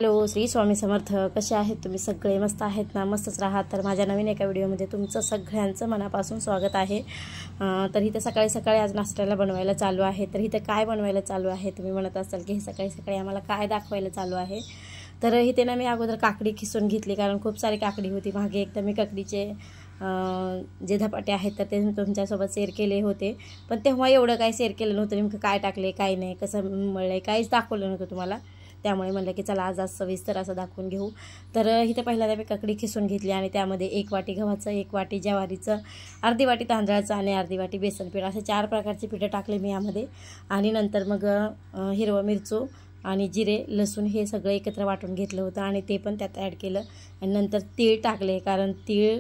Hello, Shri Swami Samarth. कसे आहेत तुम्ही सगळे? मस्त आहेत ना? मस्तच राहात. तर माझ्या नवीन एका व्हिडिओमध्ये तुमचं सगळ्यांचं मनापासून स्वागत आहे. तर इथे सकाळी सकाळी आज नाश्त्याला बनवायला चालू आहे. तर इथे काय बनवायला चालू आहे तुम्ही म्हणत असाल की सकाळी सकाळी आम्हाला काय दाखवायला चालू आहे. तर इथे ना मी अगोदर काकडी खिसून घेतली, कारण खूप सारी काकडी होती मागे. एकदा मी काकडीचे जे धपाटे आहेत तर ते तुमच्यासोबत शेअर केले होते, पण तेव्हा एवढं काही शेअर केलं नव्हतं. नेमकं काय टाकले काय नाही, कसं मळले काहीच दाखवलं नव्हतं तुम्हाला. त्यामुळे म्हणलं की चला आज सविस्तर असं दाखवून घेऊ. तर इथे पहिल्यांदा मी काकडी खिसून घेतली आणि त्यामध्ये 1 वाटी गव्हाचं, 1 वाटी ज्वारीचं, अर्धी वाटी तांदळाचं आणि अर्धी वाटी बेसन पीठ, असे 4 प्रकारचे पीठं टाकले मी यामध्ये. आणि नंतर मग हिरवं मिरचू आणि जिरे, लसूण हे सगळं एकत्र वाटून घेतलं होतं आणि ते पण त्यात ॲड केलं. आणि नंतर तीळ टाकले, कारण तीळ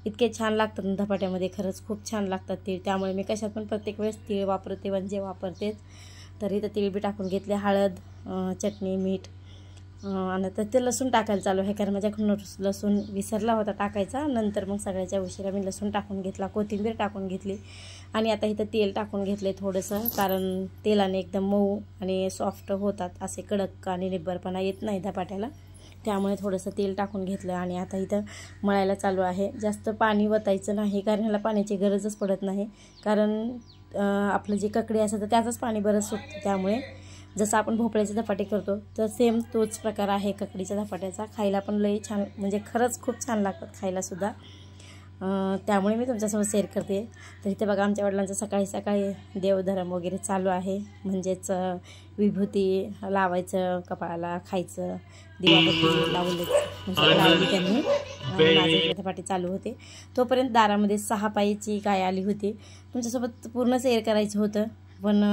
इतके छान लागतात धपाट्यामध्ये, खरंच खूप छान लागतात तीळ. त्यामुळे मी कशात पण प्रत्येक वेळेस तीळ वापरते, म्हणजे वापरतेच. तर इथं तीळ बी टाकून घेतले, हळद, चटणी, मीठ. आणि तर ते लसूण टाकायला चालू आहे, कारण माझ्याकडून लसूण विसरला होता टाकायचा. नंतर मग सगळ्याच्या उशिरा मी लसूण टाकून घेतला, कोथिंबीर टाकून घेतली. आणि आता इथं तेल टाकून घेतले थोडंसं, कारण तेलाने एकदम मऊ आणि सॉफ्ट होतात, असे कडक आणि निब्बरपणा येत नाही धपाट्याला. त्यामुळे थोडंसं तेल टाकून घेतलं आणि आता इथं मळायला चालू आहे. जास्त पाणी वतायचं नाही, कारण ह्याला पाण्याची गरजच पडत नाही, कारण आपलं जे काकडी असतं तर त्याचंच पाणी बरंच सुटतं. त्यामुळे जसं आपण भोपळ्याचे धपाटे करतो तर सेम तोच प्रकार आहे काकडीच्या धपाट्याचा. खायला पण लई छान, म्हणजे खरंच खूप छान लागतात खायलासुद्धा. त्यामुळे मी तुमच्यासोबत शेअर करते. तर इथे बघा आमच्या वडिलांचं सकाळी सकाळी देवधर्म वगैरे चालू आहे, म्हणजेच विभूती लावायचं कपाळाला, खायचं, दिवाबत्ती लावली त्यांनी. माझे धपाटे चालू होते तोपर्यंत दारामध्ये 6 पायीची गाय आली होती. तुमच्यासोबत पूर्ण शेअर करायचं होतं, पण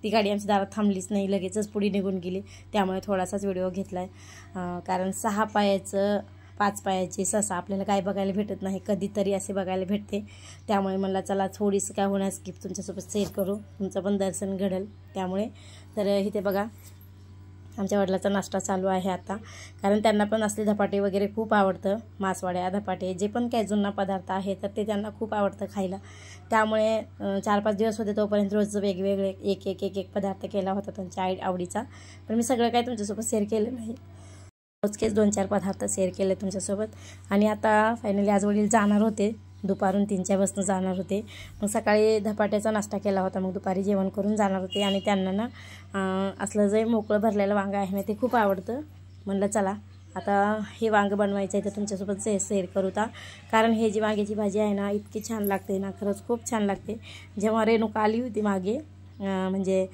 ती गाडी आमच्या दारात थांबलीच नाही, लगेचच पुढे निघून गेली. त्यामुळे थोडासाच व्हिडिओ घेतला आहे, कारण 6 पायाचं 5 पायाची ससा आपल्याला काय बघायला भेटत नाही, कधीतरी असे बघायला भेटते. त्यामुळे मला चला थोडीसं काय होणार स्किप तुमच्यासोबत शेअर करू, तुमचं पण दर्शन घडेल त्यामुळे. तर इथे बघा आमच्या वडिलाचा नाश्ता चालू आहे आता, कारण त्यांना पण असले धपाटे वगैरे खूप आवडतं. मासवड्या, धपाटे, जे पण काही जुना पदार्थ आहे तर ते त्यांना खूप आवडतं खायला. त्यामुळे 4-5 दिवस होते तोपर्यंत रोज वेगवेगळे एक पदार्थ केला होता त्यांच्या आवडीचा. पण मी सगळं काही तुमच्यासोबत शेअर केलं नाही, रोजकेच 2-4 पदार्थ शेअर केले तुमच्यासोबत. आणि आता फायनली आज वडील जाणार होते, दुपारून 3च्या बसनं जाणार होते. मग सकाळी धपाट्याचा नाश्ता केला होता, मग दुपारी जेवण करून जाणार होते. आणि त्यांना ना असलं जे मोकळं भरलेलं वांगं आहे ना ते खूप आवडतं. म्हणलं चला आता हे वांगं बनवायचं आहे तर तुमच्यासोबत शेअर करू ता, कारण हे जी वांग्याची भाजी आहे ना इतकी छान लागते ना, खरंच खूप छान लागते. जेव्हा रेणुका आली होती मागे, म्हणजे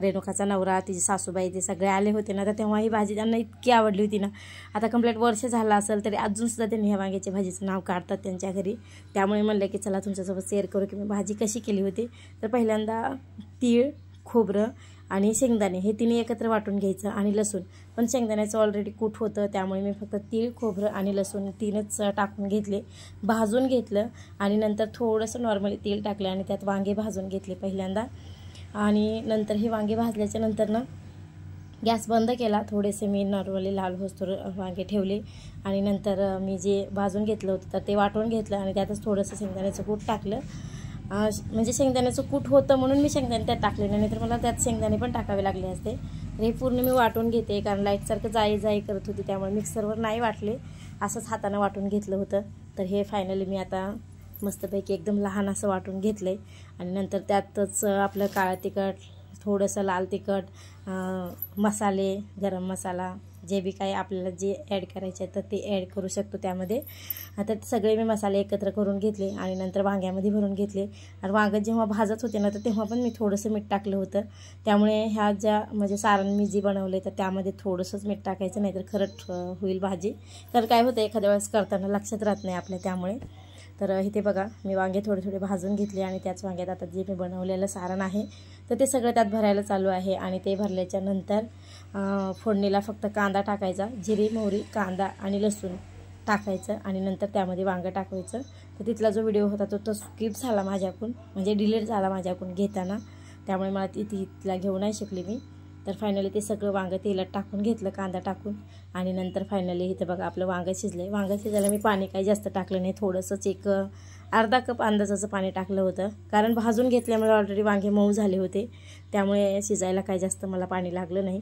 रेणुकाचा नवरा, तिची सासूबाई, ते सगळे आले होते ना, तर तेव्हा ही भाजी त्यांना इतकी आवडली होती ना. आता कंप्लीट वर्ष झालं असेल तरी अजूनसुद्धा त्यांनी ह्या वांग्याच्या भाजीचं नाव काढतात त्यांच्या घरी. त्यामुळे म्हणलं की चला तुमच्यासोबत शेअर करू की मी भाजी कशी केली होती. तर पहिल्यांदा तीळ, खोबरं आणि शेंगदाणे हे तिन्ही एकत्र वाटून घ्यायचं, आणि लसूण. पण शेंगदाण्याचं ऑलरेडी कूट होतं, त्यामुळे मी फक्त तीळ, खोबरं आणि लसूण 3च टाकून घेतले, भाजून घेतलं. आणि नंतर थोडंसं नॉर्मली तेल टाकलं आणि त्यात वांगे भाजून घेतले पहिल्यांदा. आणि नंतर हे वांगे भाजल्याच्या नंतर ना गॅस बंद केला, थोडेसे मी नॉर्मली लाल होस्तोर वांगे ठेवले. आणि नंतर मी जे भाजून घेतलं होतं तर ते वाटून घेतलं आणि त्यातच थोडंसं शेंगदाण्याचं कूट टाकलं. म्हणजे शेंगदाण्याचं कूट होतं म्हणून मी शेंगदाणे त्यात टाकले नाही, तर मला त्यात शेंगदाणे पण टाकावे लागले असते. तर हे पूर्ण मी वाटून घेते, कारण लाईटसारखं जाई करत होती, त्यामुळे मिक्सरवर नाही वाटले, असंच हातानं वाटून घेतलं होतं. तर हे फायनली मी आता मस्तपैकी एकदम लहान असं वाटून घेतलं आहे. आणि नंतर त्यातच आपलं काळं तिखट, थोडंसं लाल तिखट, मसाले, गरम मसाला, जे बी काही आपल्याला जे ॲड करायचे आहे तर ते ॲड करू शकतो त्यामध्ये. आता सगळे मी मसाले एकत्र करून घेतले आणि नंतर वांग्यामध्ये भरून घेतले. आणि वांगं जेव्हा भाजत होते ना तर तेव्हा पण मी थोडंसं मीठ टाकलं होतं. त्यामुळे ह्या ज्या म्हणजे सारण मी जी बनवले तर त्यामध्ये थोडंसंच मीठ टाकायचं, नाही तर खरट होईल भाजी. तर काय होतं एखाद्या वेळेस करताना लक्षात राहत नाही आपल्या, त्यामुळे. तर इथे बघा मी वांगे थोडे भाजून घेतले आणि त्याच वांग्यात आता जे मी बनवलेलं सारण आहे तर ते सगळं त्यात भरायला चालू आहे. आणि ते भरल्याच्या नंतर फोडणीला फक्त कांदा टाकायचा, जिरे, मोहरी, कांदा आणि लसूण टाकायचं आणि नंतर त्यामध्ये वांगं टाकायचं. तर तिथला जो व्हिडिओ होता तो स्किप झाला माझ्याकडून, म्हणजे डिलीट झाला माझ्याकडून घेताना, त्यामुळे मला तिथला घेऊ नाही शकले मी. तर फायनली ते सगळं वांगं तेलात टाकून घेतलं, कांदा टाकून. आणि नंतर फायनली इथं बघा आपलं वांगं शिजलं आहे. वांगं शिजायला मी पाणी काही जास्त टाकलं नाही, थोडंसंच एक अर्धा कप अंदाजाचं पाणी टाकलं होतं, कारण भाजून घेतल्यामुळे ऑलरेडी वांगे मऊ झाले होते, त्यामुळे शिजायला काही जास्त मला पाणी लागलं नाही.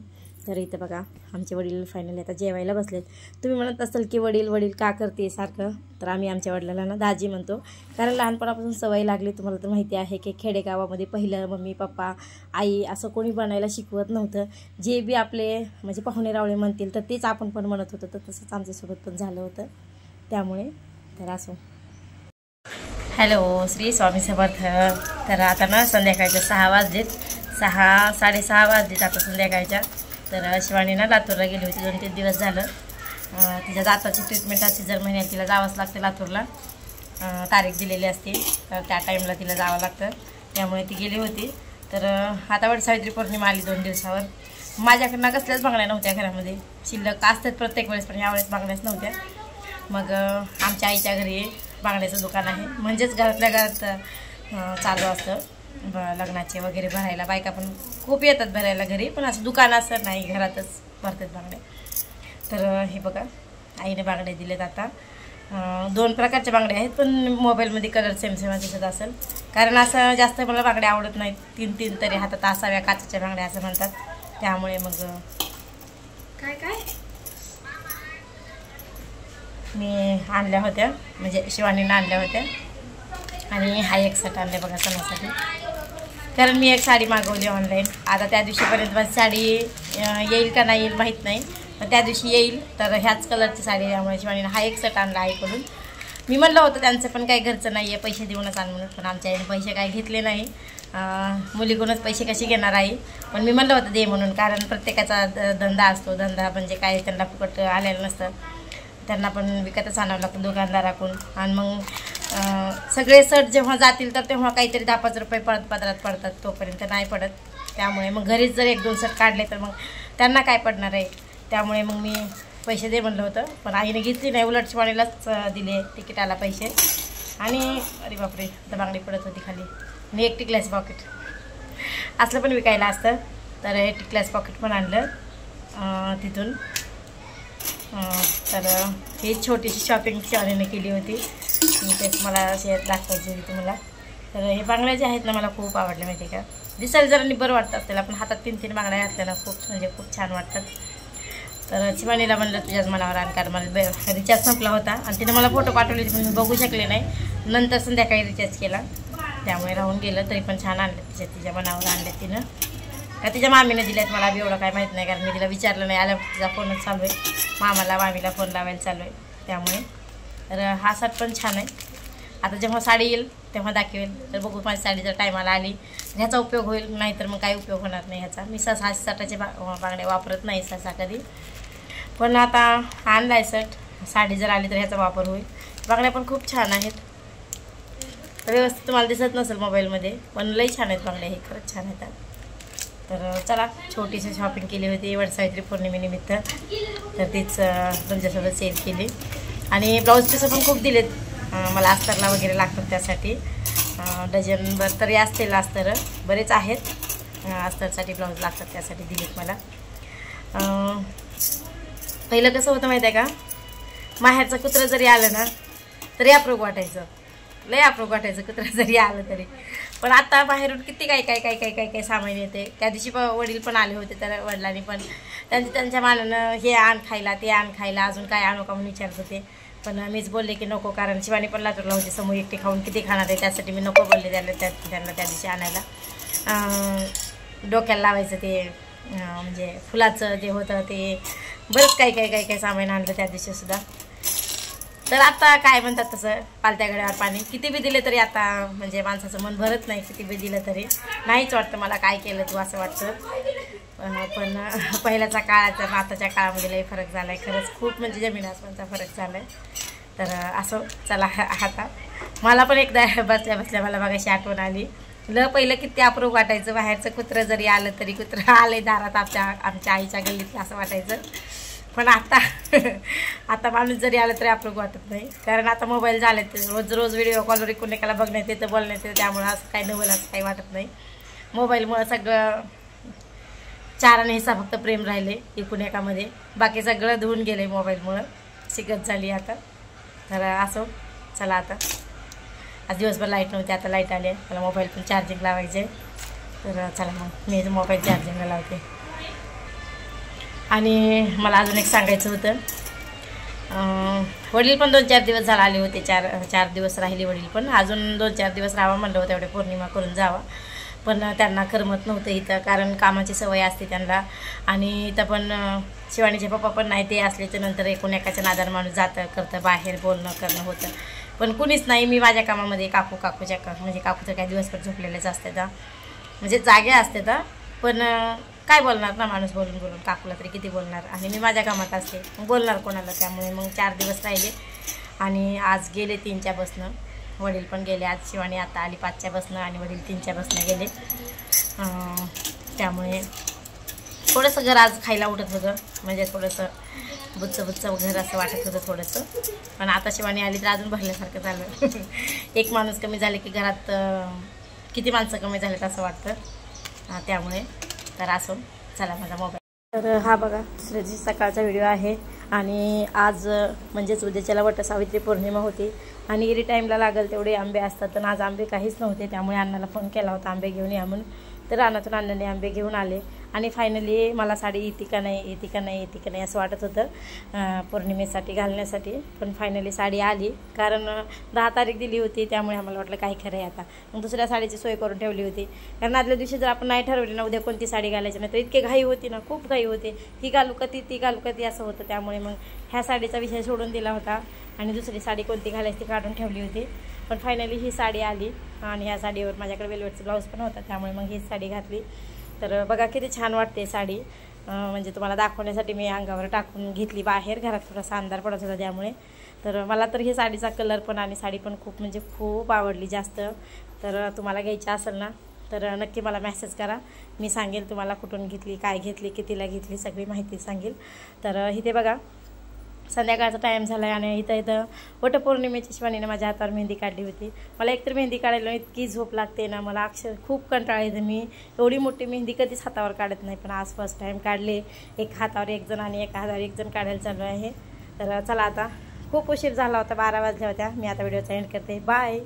तर इथं बघा आमचे वडील फायनली आता जेवायला बसलेत. तुम्ही म्हणत असाल की वडील वडील का करते सारखं, तर आम्ही आमच्या वडिलांना ना दाजी म्हणतो, कारण लहानपणापासून सवय लागली. तुम्हाला तर माहिती आहे की खेडेगावामध्ये पहिलं मम्मी पप्पा आई असं कोणी बनायला शिकवत नव्हतं. जे बी आपले म्हणजे पाहुणे रावळे म्हणतील तर तेच आपण पण म्हणत होतो. तर तसंच आमच्यासोबत पण झालं होतं. त्यामुळे तर असो. हॅलो, श्री स्वामी समर्थ. तर आता ना संध्याकाळच्या 6 वाजलेत, 6-6:30 वाजलेत आता संध्याकाळच्या. तर शिवानी ना लातूरला गेली होती, 2-3 दिवस झालं. तिच्या दाताची ट्रीटमेंट असते, दर महिन्यात तिला जावंच लागतं लातूरला. तारीख दिलेली असते, तर त्या टाईमला तिला जावं लागतं. त्यामुळे ती गेली होती. तर आता वटसावित्री पौर्णिमा आली 2 दिवसावर. माझ्याकडनं कसल्याच बांगड्या नव्हत्या घरामध्ये, शिल्लक असतात प्रत्येक वेळेस, पण यावेळेस बांगड्याच नव्हत्या. मग आमच्या आईच्या घरी बांगड्याचं दुकान आहे, म्हणजेच घरातल्या घरात चालू असतं लग्नाचे वगैरे भरायला. बायका पण खूप येतात भरायला घरी, पण असं दुकान असं नाही, घरातच भरतात बांगड्या. तर हे बघा आईने बांगड्या दिलेत. आता 2 प्रकारच्या बांगड्या आहेत, पण मोबाईलमध्ये कलर सेम दिसत असेल, कारण असं जास्त मला बांगड्या आवडत नाहीत. 3-3 तरी हातात असाव्या काचेच्या बांगड्या असं म्हणतात. त्यामुळे मग काय मी आणल्या होत्या, म्हणजे शिवानीनं आणल्या होत्या. आणि हा एक सेट आणले बघा सणासाठी, कारण मी एक साडी मागवली ऑनलाईन. आता त्या दिवशीपर्यंत माझी साडी येईल का नाही येईल माहीत नाही, पण त्या दिवशी येईल. तर ह्याच कलरची साडी, त्यामुळे शिवानीनं हा एक सेट आणला आईकडून. मी म्हणलं होतं त्यांचं पण काही घरचं नाही आहे, पैसे देऊनच आण म्हणून, पण आमच्या आईने पैसे काही घेतले नाही. मुलीकडूनच पैसे कसे घेणार आई, पण मी म्हणलं होतं दे म्हणून, कारण प्रत्येकाचा धंदा असतो. धंदा म्हणजे काय त्यांना फुकट आलेलं नसतं, त्यांना पण विकतच आणावं लागतं दुकानदाराकडून. आणि मग सगळे सट जेव्हा जातील तर तेव्हा काहीतरी 10-5 रुपये पदरात पडतात, तोपर्यंत नाही पडत. त्यामुळे मग घरीच जर 1-2 सट काढले तर मग त्यांना काय पडणार आहे. त्यामुळे मग मी पैसे दे म्हणलं होतं, पण आईने घेतली नाही, उलट शिवानीलाच दिले तिकीटाला पैसे. आणि अरे बापरे, आता बांगडी पडत होती खाली. आणि एक टिकल्याचं पॉकेट असलं पण विकायला असतं, तर हे टिकल्याचं पॉकेट पण आणलं तिथून. तर ही छोटीशी शॉपिंग शिवानीने केली होती, तेच मला शेअर दाखवायची होती तुम्हाला. तर हे बांगड्या जे आहेत ना मला खूप आवडले, माहिती का. दिसायला जरा निबर वाटतात त्याला, पण हातात 3-3 बांगड्या घातल्या ना खूप छान वाटतात. तर शिवानीला म्हणलं तुझ्याच मनावर आण, कारण मला रिचार्ज संपला होता आणि तिने मला फोटो पाठवले, पण मी बघू शकले नाही. नंतर संध्याकाळी रिचार्ज केला, त्यामुळे राहून गेलं. तरी पण छान आणले, तिच्या मनावर आणले तिनं. का तिच्या मामीने दिल्यात मला बी एवढं काय माहीत नाही, कारण मी तिला विचारलं नाही. आल्या तिचा फोनच चालू आहे, मामीला फोन लावायला चालू आहे. त्यामुळे तर हा शर्ट पण छान आहे. आता जेव्हा साडी येईल तेव्हा दाखवेल, तर बघू माझी साडी जर टायमाला आली ह्याचा उपयोग होईल, नाहीतर मग काही उपयोग होणार नाही ह्याचा. मी सहसा शर्टाचे बांगड्या वापरत नाही सहसा कधी, पण आता आणला आहे शर्ट. साडी जर आली तर ह्याचा वापर होईल. बांगड्या पण खूप छान आहेत, व्यवस्थित तुम्हाला दिसत नसेल मोबाईलमध्ये, पण लई छान आहेत बांगड्या, हे खरंच छान आहेत. तर चला, छोटीशी शॉपिंग केली होती वटसावित्री पौर्णिमेनिमित्त, तर तीच तुमच्यासोबत शेअर केली. आणि ब्लाऊज पीस पण खूप दिलेत मला, अस्तरला वगैरे लागतात त्यासाठी. डझनभर तरी असतील अस्तर, बरेच आहेत अस्तरसाठी ब्लाऊज लागतात, त्यासाठी दिलेत मला. पहिलं कसं होतं माहिती आहे का, माहेरचं कुत्रं जरी आलं ना तरी अप्रूप वाटायचं, लय अप्रूप वाटायचं कुत्रं जरी आलं तरी. पण आता बाहेरून किती काय सामान येते. त्या दिवशी वडील पण आले होते, तर वडिलांनी पण त्यांच्या मानानं हे आण खायला, ते आण खायला, अजून काय आणू का म्हणून विचारत होते. पण मीच बोलले की नको, कारण शिवानी पण लातूरला होती, समोर एकटी खाऊन किती खाणार आहे, त्यासाठी मी नको बोलले त्यांना त्या दिवशी आणायला. डोक्याला लावायचं ते म्हणजे फुलाचं जे होतं ते, बरंच काही सामान आणलं त्या दिवशीसुद्धा. तर आता काय म्हणतात तसं, पालत्या गड्यावर पाणी. किती बी दिले तरी आता म्हणजे माणसाचं मन भरत नाही, किती बी दिलं तरी नाहीच वाटतं मला काय केलं तू असं वाटतं. पण पहिल्याच्या काळाचा आताच्या काळामध्ये लई फरक झाला आहे, खरंच खूप म्हणजे जमीन आसमानचा फरक झाला आहे. तर असं चला, आता मला पण एकदा बसल्या मला बघायची आठवण आली. पहिलं किती अप्रूप वाटायचं, बाहेरचं कुत्रं जरी आलं तरी, कुत्रं आले दारात आमच्या आईच्या गल्लीत असं वाटायचं. पण आता माणूस जरी आलं तरी अप्रूप वाटत नाही, कारण आता मोबाईल झाले, रोज व्हिडिओ कॉलवर एकाला बघण्यात येतं, बोलण्यात येतं. त्यामुळं असं काही नवल असं काही वाटत नाही. मोबाईलमुळं सगळं चाराने हिस्सा फक्त प्रेम राहिले एकामध्ये, बाकी सगळं धुवून गेले मोबाईलमुळं, शिकत झाली आता. तर असो, चला आता. आज दिवसभर लाईट नव्हती, आता लाईट आली, मला मोबाईल पण चार्जिंग लावायचे. तर चला मग मी मोबाईल चार्जिंगला लावते. आणि मला अजून एक सांगायचं होतं, वडील पण 2-4 दिवस झाला आले होते, 4 दिवस राहिले वडील पण, अजून 2-4 दिवस राहावा म्हणलं होतं, एवढे पौर्णिमा करून जावा, पण त्यांना करमत नव्हतं इथं, कारण कामाची सवय असते त्यांना. आणि इथं पण शिवानीचे पप्पा पण नाही, ते असल्याच्या नंतर एकूण एकाच्या नादानं माणूस जातं करतं, बाहेर बोलणं करणं होतं, पण कुणीच नाही. मी माझ्या कामामध्ये, काकूच्या म्हणजे काकू तर काही दिवसभर झोपलेलेच असतात, म्हणजे जागे असतात, पण काय बोलणार ना माणूस, बोलून काकूला तरी किती बोलणार, आणि मी माझ्या कामात असते, बोलणार कोणाला. त्यामुळे मग 4 दिवस राहिले आणि आज गेले 3च्या बसनं, वडील पण गेले. आज शिवानी आता आली 5च्या बसनं आणि वडील 3च्या बसनं गेले. त्यामुळे थोडंसं घर आज खायला उठत होतं, म्हणजे थोडंसं बुच्चं घर असं वाटत होतं थोडंसं, पण आता शिवानी आली तर अजून भरल्यासारखं झालं. एक माणूस कमी झाले की घरात किती माणसं कमी झालेत असं वाटतं. त्यामुळे तर असो, चला माझा मोबाईल. तर हा बघा दुसऱ्या दिवशी सकाळचा व्हिडिओ आहे, आणि आज म्हणजेच उद्याच्याला वटसावित्री पौर्णिमा होती, आणि इरी टाईमला लागेल तेवढे आंबे असतात, तर आज आंबे काहीच नव्हते. त्यामुळे अण्णाला फोन केला होता आंबे घेऊन या म्हणून, तर रानातून अण्णाने आंबे घेऊन आले. आणि फायनली मला साडी येते का नाही असं वाटत होतं पौर्णिमेसाठी घालण्यासाठी, पण फायनली साडी आली, कारण 10 तारीख दिली होती, त्यामुळे आम्हाला वाटलं काही खरं आहे आता. मग दुसऱ्या साडीची सोय करून ठेवली होती, कारण आदल्या दिवशी जर आपण नाही ठरवली ना उद्या कोणती साडी घालायची नाही, तर इतके घाई होती ना, खूप घाई होते, ही घालू का ती घालू का ती असं होतं. त्यामुळे मग ह्या साडीचा विषय सोडून दिला होता, आणि दुसरी साडी कोणती घालायची ती काढून ठेवली होती. पण फायनली ही साडी आली, आणि ह्या साडीवर माझ्याकडे वेलवेटचं ब्लाऊज पण होता, त्यामुळे मग ही साडी घातली. तर बघा किती छान वाटते साडी, म्हणजे तुम्हाला दाखवण्यासाठी मी अंगावर टाकून घेतली बाहेर, घरात थोडासा अंधार पडत होता त्यामुळे. तर मला तर ही साडीचा कलर पण आणि साडी पण खूप आवडली जास्त. तर तुम्हाला घ्यायची असेल ना तर नक्की मला मेसेज करा, मी सांगेल तुम्हाला कुठून घेतली, काय घेतली, कितीला घेतली, सगळी माहिती सांगेल. तर इथे बघा संध्याकाळचा टाईम झाला आहे, आणि इथं वटपौर्णिमेची शिवानीने माझ्या हातावर मेहंदी काढली होती. मला एकतर मेहंदी काढायला इतकी झोप लागते ना, मला अक्षर खूप कंटाळा येते. मी एवढी मोठी मेहंदी कधीच हातावर काढत नाही, पण आज फर्स्ट टाईम काढले. एक हातावर एक जण आणि एका हातावर एक जण काढायला चालू आहे. तर चला आता खूप उशीर झाला होता, 12 वाजल्या होत्या. मी आता व्हिडिओचा एंड करते. बाय.